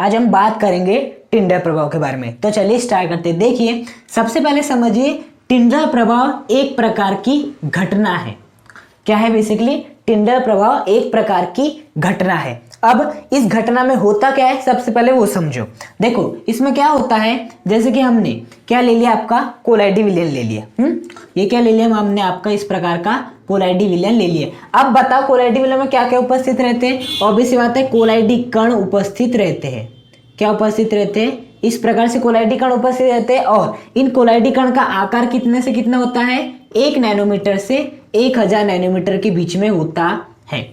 आज हम बात करेंगे टिंडल प्रभाव के बारे में। तो चलिए स्टार्ट करते हैं। देखिए, सबसे पहले समझिए टिंडल प्रभाव एक प्रकार की घटना है। क्या है? बेसिकली टिंडल प्रभाव एक प्रकार की घटना है। अब इस घटना में होता क्या है, सबसे पहले वो समझो। देखो, इसमें क्या होता है, जैसे कि हमने क्या ले लिया, आपका कोलाइडी विलयन ले लिया। ये क्या ले लिया, हमने आपका इस प्रकार का कोलाइडी विलयन ले लिया। अब बताओ कोलाइडी विलयन में क्या क्या उपस्थित रहते हैं? ऑब्वियस सी बात है, कोलाइडी कण उपस्थित रहते हैं। क्या उपस्थित रहते हैं? इस प्रकार से कोलाइडी कण उपस्थित रहते हैं। और इन कोलाइडी कण का आकार कितने से कितना होता है? 1 नैनोमीटर से 1000 नैनोमीटर के बीच में होता है।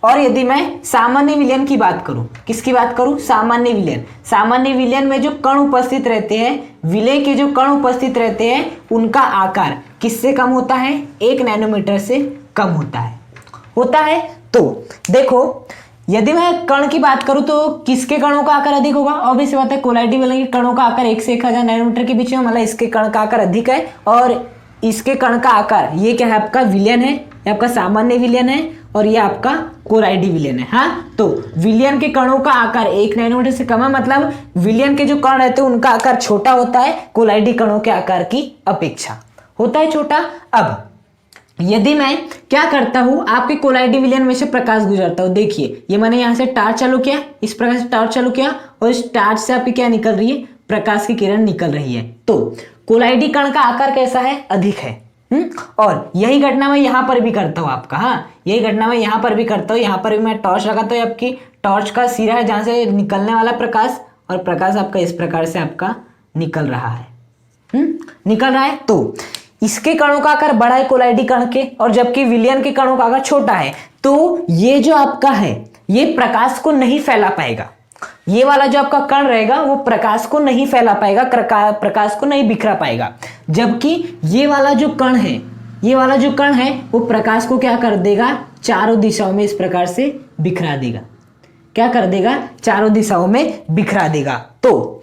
और यदि मैं सामान्य विलयन की बात करूं, किसकी बात करूं? सामान्य विलयन में जो कण उपस्थित रहते हैं, विलय के जो कण उपस्थित रहते हैं, उनका आकार किससे कम होता है? 1 नैनोमीटर से कम होता है। तो देखो, यदि मैं कण की बात करूं तो किसके कणों का आकार अधिक होगा? ऑब्वियस बात है, कोलाइडी विलयन के कणों का आकार 1 से 1000 नैनोमीटर के बीच में, मतलब इसके कण का आकार अधिक है। और इसके कण का आकार, ये क्या है? आपका विलयन है, ये आपका सामान्य विलयन है, और ये आपका कोलाइडी विलयन है। हाँ, तो विलयन के कणों का आकार 1 नैनोमीटर से कम है, मतलब विलयन के जो कण रहते हैं उनका आकार छोटा होता है कोलाइडी कणों के आकार की अपेक्षा, होता है छोटा। अब यदि मैं क्या करता हूं, आपके कोलाइडी विलयन में से प्रकाश गुजरता हूं। देखिए, ये मैंने यहां से टार्च चालू किया, इस प्रकार से टार्च चालू किया, और इस टार्च से आपकी क्या निकल रही है? प्रकाश की किरण निकल रही है। तो कोलाइडी कण का आकार कैसा है? अधिक है। और यही घटना मैं यहां पर भी करता हूं आपका। हाँ, यही घटना मैं यहां पर भी करता हूं। यहां पर भी मैं टॉर्च लगाता हूं, आपकी टॉर्च का सिरा है जहां से निकलने वाला प्रकाश, और प्रकाश आपका इस प्रकार से आपका निकल रहा है। तो इसके कणों का आकार बड़ा है कोलाइडी कण के, और जबकि विलयन के कणों का आकार छोटा है। तो ये जो आपका है, ये प्रकाश को नहीं फैला पाएगा। ये वाला जो आपका कण रहेगा वो प्रकाश को नहीं फैला पाएगा, प्रकाश को नहीं बिखरा पाएगा। जबकि ये वाला जो कण है वो प्रकाश को क्या कर देगा? चारों दिशाओं में इस प्रकार से बिखरा देगा। क्या कर देगा? चारों दिशाओं में बिखरा देगा। तो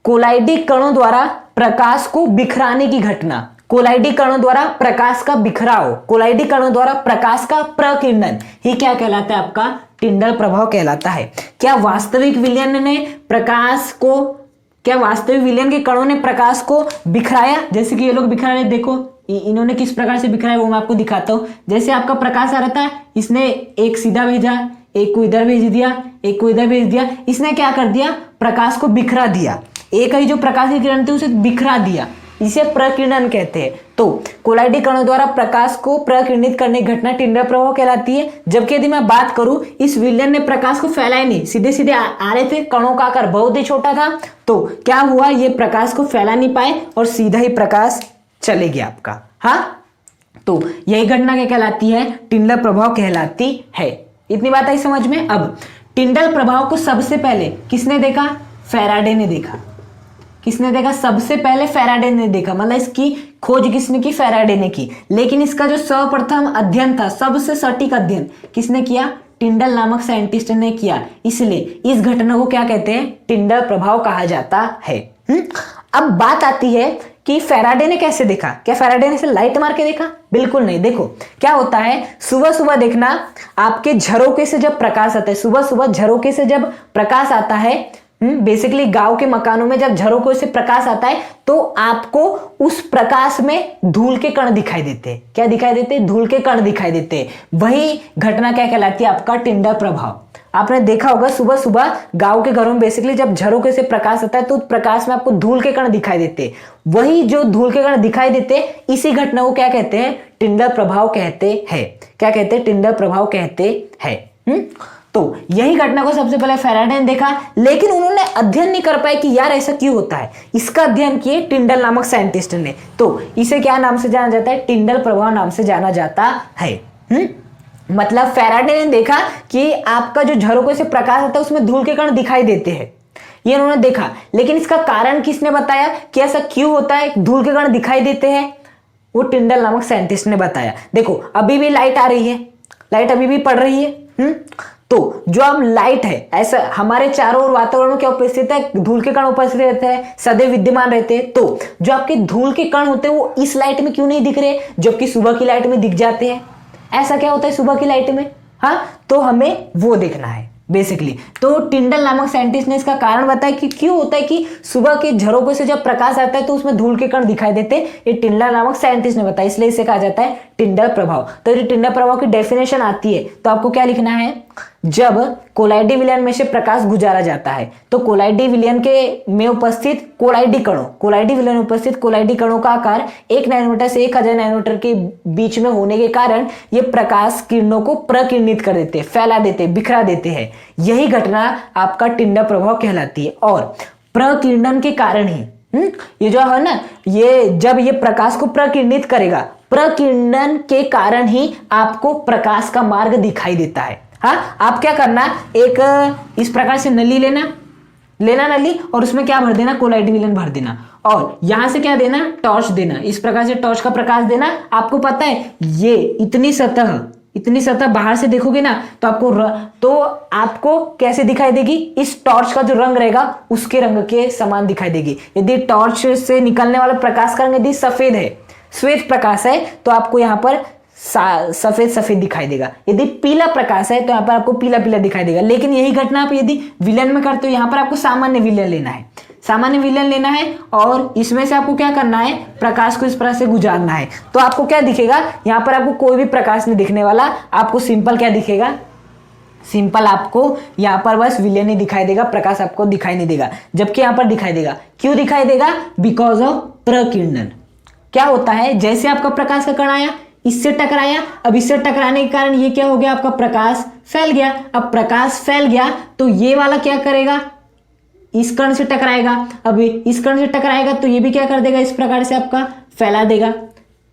कोलाइडी कणों द्वारा प्रकाश को बिखराने की घटना, कोलाइडी कणों द्वारा प्रकाश का बिखराव, कोलाइडी कणों द्वारा प्रकाश का प्रकीर्णन, ये क्या कहलाता है? आपका टिंडल प्रभाव कहलाता है। क्या वास्तविक विलयन के कणों ने प्रकाश को बिखराया? जैसे कि ये लोग बिखरा रहे, देखो इन्होंने किस प्रकार से बिखराया वो मैं आपको दिखाता हूं। जैसे आपका प्रकाश आ रहा था, इसने एक सीधा भेजा, एक को इधर भेज दिया, एक को इधर भेज दिया। इसने क्या कर दिया? प्रकाश को बिखरा दिया। एक ही जो प्रकाश की किरण थी उसे बिखरा दिया, इसे प्रकीर्णन कहते हैं। तो कोलाइडी कणों द्वारा प्रकाश को प्रकीर्णित करने की घटना टिंडल प्रभाव कहलाती है। जबकि यदि मैं बात करूं, इस विलयन ने प्रकाश को फैलाया नहीं, सीधे सीधे आ रहे थे, कणों का आकार बहुत ही छोटा था। तो क्या हुआ? ये प्रकाश को फैला नहीं पाए और सीधा ही प्रकाश चले गया आपका। हाँ, तो यही घटना क्या कहलाती है? टिंडल प्रभाव कहलाती है। इतनी बात आई समझ में। अब टिंडल प्रभाव को सबसे पहले किसने देखा? फैराडे ने देखा। किसने देखा? सबसे पहले फैराडे ने देखा, मतलब इसकी खोज किसने की? फैराडे ने की। लेकिन इसका जो सर्वप्रथम अध्ययन था, सबसे सटीक अध्ययन किसने किया? टिंडल नामक साइंटिस्ट ने किया। इसलिए इस घटना को क्या कहते हैं? टिंडल प्रभाव कहा जाता है। अब बात आती है कि फैराडे ने कैसे देखा? क्या फैराडे ने इसे लाइट मार के देखा? बिल्कुल नहीं। देखो क्या होता है, सुबह सुबह देखना, आपके झरोके से जब प्रकाश आता है, सुबह सुबह झरोके से जब प्रकाश आता है, बेसिकली गांव के मकानों में जब झरोकों से प्रकाश आता है तो आपको उस प्रकाश में धूल के कण दिखाई देते हैं। क्या दिखाई देते हैं? धूल के कण दिखाई देते हैं। वही घटना क्या कहलाती है? आपका टिंडल प्रभाव। आपने देखा होगा सुबह सुबह गांव के घरों में बेसिकली जब झरोके से प्रकाश आता है तो प्रकाश में आपको धूल के कण दिखाई देते हैं। वही जो धूल के कण दिखाई देते हैं, इसी घटना को क्या कहते हैं? टिंडल प्रभाव कहते हैं। क्या कहते हैं? टिंडल प्रभाव कहते हैं। तो यही घटना को सबसे पहले फैराडे ने देखा, लेकिन उन्होंने अध्ययन नहीं कर पाए कि यार ऐसा क्यों होता है। इसका अध्ययन किए टिंडल नामक साइंटिस्ट ने। तो इसे क्या नाम से जाना जाता है? टिंडल प्रभाव नाम से जाना जाता है। मतलब फैराडे ने देखा कि आपका जो झरोके से प्रकाश आता है उसमें धूल के कण दिखाई देते हैं, ये उन्होंने देखा। लेकिन इसका कारण किसने बताया कि ऐसा क्यों होता है, धूल के कण दिखाई देते हैं? वो टिंडल नामक साइंटिस्ट ने बताया। देखो अभी भी लाइट आ रही है, लाइट अभी भी पड़ रही है। तो जो अब लाइट है, ऐसा हमारे चारों ओर वातावरण में क्या उपस्थित है? धूल के कण उपस्थित रहते हैं, सदैव विद्यमान रहते हैं। तो जो आपके धूल के कण होते हैं वो इस लाइट में क्यों नहीं दिख रहे, जबकि सुबह की लाइट में दिख जाते हैं? ऐसा क्या होता है सुबह की लाइट में? हाँ, तो हमें वो देखना है। बेसिकली। तो टिंडल नामक साइंटिस्ट ने इसका कारण बताया कि क्यों होता है कि सुबह के झरोकों से जब प्रकाश आता है तो उसमें धूल के कण दिखाई देते हैं। ये टिंडल नामक साइंटिस्ट ने बताया, इसलिए इसे कहा जाता है टिंडल प्रभाव। तो ये टिंडल प्रभाव की डेफिनेशन आती है तो आपको क्या लिखना है, जब कोलाइडी विलयन में से प्रकाश गुजारा जाता है तो कोलाइडी विलयन के में उपस्थित कोलाइडी कणों, कोलाइडी विलयन में उपस्थित कोलाइडी कणों का आकार 1 नैनोमीटर से 1000 नैनोमीटर के बीच में होने के कारण ये प्रकाश किरणों को प्रकिरणित कर देते हैं, फैला देते हैं, बिखरा देते हैं। यही घटना आपका टिंडल प्रभाव कहलाती है। और प्रकिरणन के कारण ही ये जो है ना, ये जब ये प्रकाश को प्रकिरणित करेगा, प्रकिरणन के कारण ही आपको प्रकाश का मार्ग दिखाई देता है। हाँ, आप क्या करना, एक इस प्रकार से नली लेना नली और उसमें क्या भर देना, कोलाइडी विलयन भर देना और यहां से क्या देना, टॉर्च देना। इस प्रकार से टॉर्च का प्रकाश देना। आपको पता है ये इतनी सतह बाहर से देखोगे ना तो आपको कैसे दिखाई देगी, इस टॉर्च का जो रंग रहेगा उसके रंग के समान दिखाई देगी। यदि टॉर्च से निकलने वाला प्रकाश का रंग यदि सफेद है, श्वेत प्रकाश है, तो आपको यहाँ पर सफेद दिखाई देगा। यदि पीला प्रकाश है तो यहाँ पर आपको पीला दिखाई देगा। लेकिन यही घटना आप यदि विलयन में करते हो, यहाँ पर आपको सामान्य विलयन लेना है और इसमें से आपको क्या करना है, प्रकाश को इस प्रकार से गुजारना है। तो आपको क्या दिखेगा, यहाँ पर आपको कोई भी प्रकाश नहीं दिखने वाला, आपको सिंपल क्या दिखेगा, सिंपल आपको यहाँ पर बस विलयन ही दिखाई देगा, प्रकाश आपको दिखाई नहीं देगा। जबकि यहाँ पर दिखाई देगा। क्यों दिखाई देगा, बिकॉज ऑफ प्रकिरणन। क्या होता है, जैसे आपका प्रकाश का कण आया, इससे टकराया, अब इससे टकराने के कारण ये क्या हो गया, आपका प्रकाश फैल गया। अब प्रकाश फैल गया तो ये वाला क्या करेगा, इस कण से टकराएगा। अब इस कण से टकराएगा तो ये भी क्या कर देगा, इस प्रकार से आपका फैला देगा,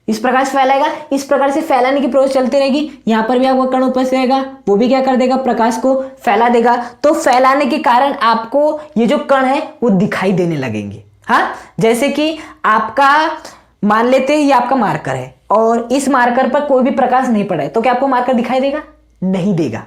इस प्रकार से फैलाएगा। इस प्रकार से फैलाने की प्रोसेस चलती रहेगी। यहाँ पर भी आपका कण उपस्थित रहेगा, वो भी क्या कर देगा, प्रकाश को फैला देगा। तो फैलाने के कारण आपको ये जो कण है वो दिखाई देने लगेंगे। हाँ, जैसे कि आपका मान लेते हैं ये आपका मार्कर है और इस मार्कर पर कोई भी प्रकाश नहीं पड़ा है, तो क्या आपको मार्कर दिखाई देगा, नहीं देगा।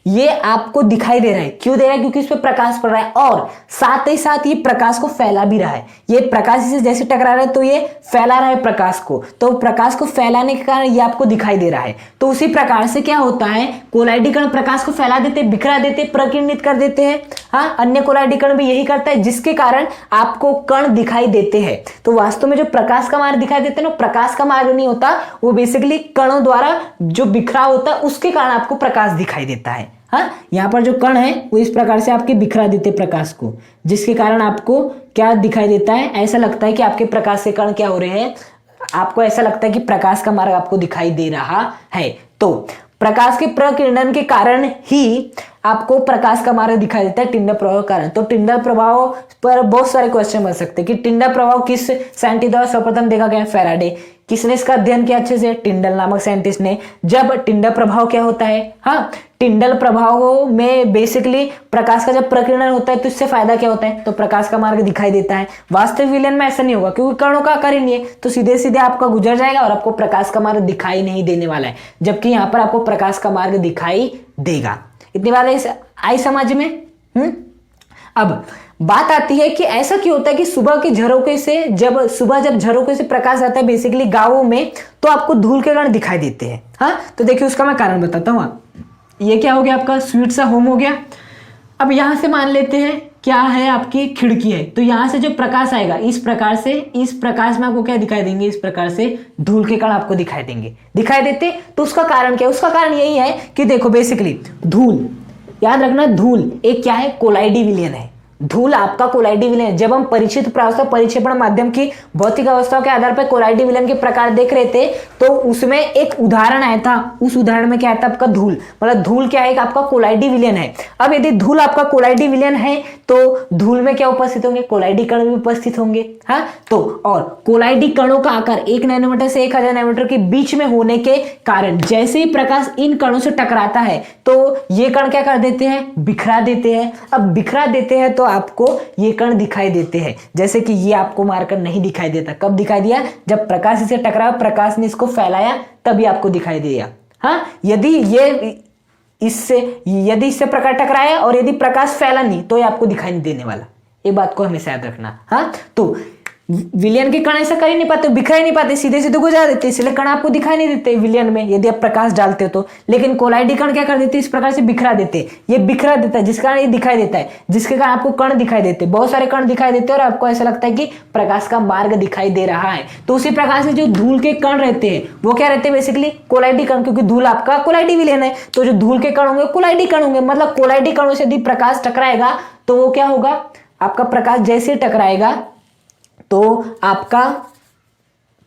ये आपको दिखाई दे रहा है, क्यों दे रहा है, क्योंकि इस पर प्रकाश पड़ रहा है और साथ ही साथ ये प्रकाश को फैला भी रहा है। ये प्रकाश से जैसे टकरा रहा है तो ये फैला रहा है प्रकाश को, तो प्रकाश को फैलाने के कारण ये आपको दिखाई दे रहा है। तो उसी प्रकार से क्या होता है, कोलाइडी कण प्रकाश को फैला देते, बिखरा देते, प्रकिरणित कर देते हैं। हाँ, अन्य कोलाइडी कण भी यही करता है, जिसके कारण आपको कण दिखाई देते हैं। तो वास्तव में जो प्रकाश का मार्ग दिखाई देते हैं ना, प्रकाश का मार्ग नहीं होता, वो बेसिकली कणों द्वारा जो बिखराव होता है उसके कारण आपको प्रकाश दिखाई देता है। हाँ, यहाँ पर जो कण है वो इस प्रकार से आपके बिखरा देते प्रकाश को, जिसके कारण आपको क्या दिखाई देता है, ऐसा लगता है कि आपके प्रकाश से कण क्या हो रहे हैं, आपको ऐसा लगता है कि प्रकाश का मार्ग आपको दिखाई दे रहा है। तो प्रकाश के प्रकिरणन के कारण ही आपको प्रकाश का मार्ग दिखाई देता है टिंडल प्रभाव के कारण। तो टिंडल प्रभाव पर बहुत सारे क्वेश्चन बन सकते हैं कि टिंडल प्रभाव किस साइंटिस्ट द्वारा सर्वप्रथम देखा गया, फैराडे। किसने इसका अध्ययन किया अच्छे से, टिंडल नामक साइंटिस्ट ने। जब टिंडल प्रभाव क्या होता है, हाँ, टिंडल प्रभाव में बेसिकली प्रकाश का जब प्रकिरणन होता है तो इससे फायदा क्या होता है, तो प्रकाश का मार्ग दिखाई देता है। वास्तविक विलयन में ऐसा नहीं होगा क्योंकि कणों का आकार ही नहीं है, तो सीधे सीधे आपका गुजर जाएगा और आपको प्रकाश का मार्ग दिखाई नहीं देने वाला है। जबकि यहाँ पर आपको प्रकाश का मार्ग दिखाई देगा। इतनी बात आई समझ में। अब बात आती है कि ऐसा क्यों होता है कि सुबह के झरोके से जब झरोके से प्रकाश आता है बेसिकली गांवों में, तो आपको धूल के कण दिखाई देते हैं। हाँ, तो देखिए उसका मैं कारण बताता हूँ। ये क्या हो गया, आपका स्वीट सा होम हो गया। अब यहां से मान लेते हैं क्या है, आपकी खिड़की है, तो यहां से जो प्रकाश आएगा इस प्रकार से, इस प्रकाश में आपको क्या दिखाई देंगे, इस प्रकार से धूल के कण आपको दिखाई देंगे, दिखाई देते। तो उसका कारण क्या है, उसका कारण यही है कि देखो बेसिकली धूल, याद रखना धूल एक क्या है, कोलाइडी विलयन है। धूल आपका कोलाइडी विलयन है। जब हम परिचित प्रावस्था परिक्षेपण माध्यम की भौतिक अवस्थाओं के आधार पर कोलाइडी विलयन के प्रकार देख रहे थे, तो उसमें एक उदाहरण आया था। उस उदाहरण में क्या आया था, आपका धूल, मतलब धूल क्या है, आपका कोलाइडी विलयन है। अब यदि धूल आपका कोलाइडी विलयन है तो धूल में क्या उपस्थित होंगे, कोलाइडी कण भी उपस्थित होंगे। हाँ, तो और कोलाइडी कणों का आकार 1 नैनोमीटर से 1000 नैनोमीटर के बीच में होने के कारण जैसे ही प्रकाश इन कणों से टकराता है तो ये कण क्या कर देते हैं, बिखरा देते हैं। अब बिखरा देते हैं तो आपको ये कण दिखाई देते हैं। जैसे कि ये आपको मार्कर नहीं दिखाई देता, कब दिखाई दिया, जब प्रकाश इसे टकराया, प्रकाश ने इसको फैलाया, तभी आपको दिखाई दिया। हाँ, यदि इससे प्रकाश टकराया और यदि प्रकाश फैला नहीं तो ये आपको दिखाई नहीं देने वाला। ये बात को हमेशा याद रखना। हाँ, तो विलियन के कण ऐसा कर ही नहीं पाते, बिखरा ही नहीं पाते, सीधे सीधे गुजार देते, इसलिए कण आपको दिखाई नहीं देते विलियन में यदि आप प्रकाश डालते हो तो। लेकिन कोलाइडी कण क्या कर देते, इस प्रकार से बिखरा देते, ये बिखरा देता है जिस कारण ये दिखाई देता है, जिसके कारण आपको कण दिखाई देते, बहुत सारे कण दिखाई देते हैं और आपको ऐसा लगता है कि प्रकाश का मार्ग दिखाई दे रहा है। तो उसी प्रकार से जो धूल के कण रहते हैं वो क्या रहते हैं, बेसिकली कोलाइडी कण, क्योंकि धूल आपका कोलाइडी विलियन है, तो जो धूल के कण होंगे कोलाइडी कण होंगे। मतलब कोलाइडी कणों से यदि प्रकाश टकराएगा तो वो क्या होगा, आपका प्रकाश जैसे टकराएगा तो आपका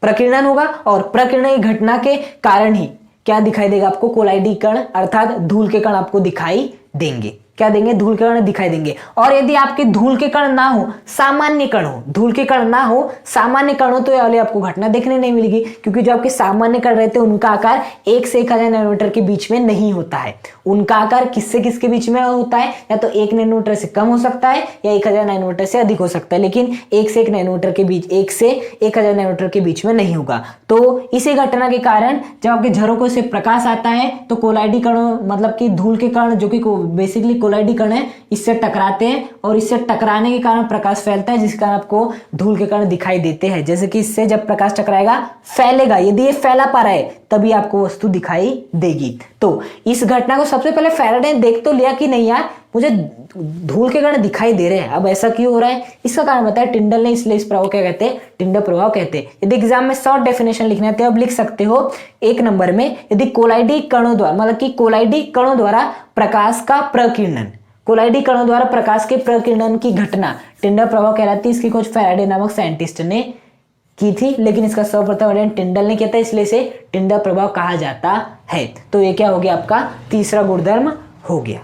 प्रकीर्णन होगा, और प्रकीर्णन की घटना के कारण ही क्या दिखाई देगा आपको, कोलाइडी कण अर्थात धूल के कण आपको दिखाई देंगे। क्या देंगे, धूल के कण दिखाई देंगे। और यदि आपके धूल के कण ना हो, सामान्य कण हो, धूल के कण ना हो, सामान्य कण हो, तो ये वाली आपको घटना देखने नहीं मिलेगी, क्योंकि जो आपके सामान्य कण रहते हैं उनका आकार 1 से 1000 नैनोमीटर के बीच में नहीं होता है। उनका आकार किससे किसके बीच में होता है, या तो 1 नैनोमीटर से कम हो सकता है या 1000 नैनोमीटर से अधिक हो सकता है, लेकिन 1 से 1 नैनोमीटर के बीच, 1 से 1000 नैनोमीटर के बीच में नहीं होगा। तो इसी घटना के कारण जब आपके झरोकों से प्रकाश आता है तो कोलाइडी कणों, मतलब कि धूल के कण जो कि बेसिकली कोलाइडी कण है, इससे टकराते हैं और इससे टकराने के कारण प्रकाश फैलता है, जिस कारण आपको धूल के कण दिखाई देते हैं। जैसे कि इससे जब प्रकाश टकराएगा फैलेगा, यदि ये फैला पा रहा है तभी आपको वस्तु दिखाई देगी। तो इस घटना को सबसे पहले फैराडे ने देख तो लिया कि नहीं यार मुझे धूल के कण दिखाई दे रहे हैं, अब ऐसा क्यों हो रहा है, इसका कारण बताया टिंडल ने, इसलिए इस प्रभाव क्या कहते हैं, टिंडल प्रभाव कहते हैं। यदि एग्जाम में शॉर्ट डेफिनेशन लिखना है तो अब लिख सकते हो 1 नंबर में, यदि कोलाइडी कणों द्वारा, मतलब कि कोलाइडी कणों द्वारा प्रकाश का प्रकीर्णन, कोलाइडी कणों द्वारा प्रकाश के प्रकीर्णन की घटना टिंडल प्रभाव कहलाती है। इसकी खोज फैराडे नामक साइंटिस्ट ने की थी, लेकिन इसका सर्वप्रथम अध्ययन टिंडल ने किया था, इसलिए इसे टिंडल प्रभाव कहा जाता है। तो ये क्या हो गया, आपका तीसरा गुणधर्म हो गया।